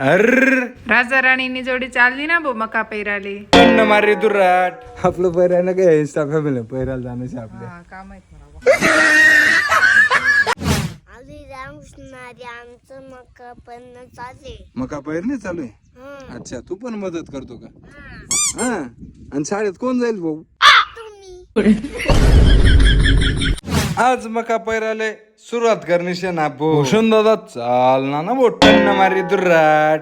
अर राजा राणीनी जोडी चालली ना बो मका पेराले. न मारे दुराट आपलं पैरायला काय इंस्टा फॅमिली पैरायला जाण्याचे आपले का माहित मला. आमचं मका पण चाले. मका पैरणे चालू आहे. अच्छा तू पण मदत करतो का? हा आणि शाळेत कोण जाईल भाऊ? आज मका पैराले सुरुवात करण्याची ना भूषण दादा चालना ना बोटन मारी दुराट.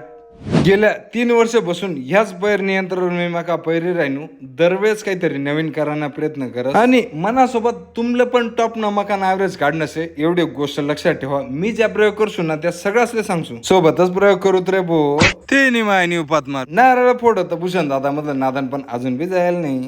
गेल्या 3 वर्षापासून ह्याच पैर नियंत्रण मी मका पैरी राहिनो. दरवेळेस काहीतरी नवीन करायला प्रयत्न करत आणि मनासोबत तुमले पण टॉप न मका ऍव्हरेज काढणं एवढी गोष्ट लक्षात ठेवा. मी ज्या प्रयोग करसू ना त्या सगळ्यासले सांगसू सोबतच प्रयोग करू रे भो. ते नि माय उपात मार नारळ फोडत भूषण दादा मधलं नादन पण अजून बी जायला नाही.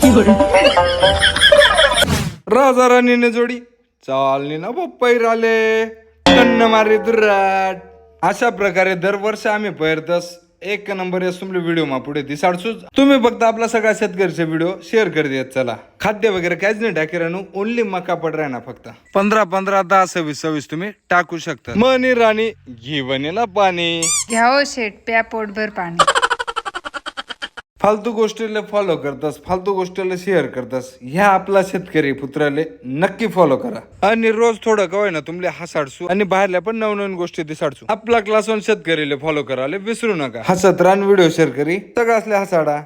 राजा राणीने जोडी चालली ना बो पैर आले टन्न मारे दुराट. अशा प्रकारे दरवर्षी आम्ही पैरतस 1 नंबर येस तुमले व्हिडिओ मा पुढे दिसाडसूच. तुम्ही फक्त आपला सगळ्या शेतकरीचे व्हिडिओ शेअर कर देत चला. खाद्य वगैरे काहीच नाही टाकी राहणू ओनली मका पड राहणार फक्त 15-15 10 26 तुम्ही टाकू शकता. मनी राणी घेवणीला पाणी घ्या हो शेट प्या पोटभर पाणी. फालतू गोष्टीला फॉलो करतास फालतू गोष्टीला शेअर करतास ह्या आपला शेतकरी पुत्राले नक्की फॉलो करा आणि रोज थोडं कवाय ना तुमले हसाडसू आणि बाहेरल्या पण नवनवीन गोष्टी दिसाडसू. आपला क्लास 1 शेतकरीला फॉलो करायला विसरू नका. हसत रान व्हिडिओ शेअर करी सगळं असले हसाडा.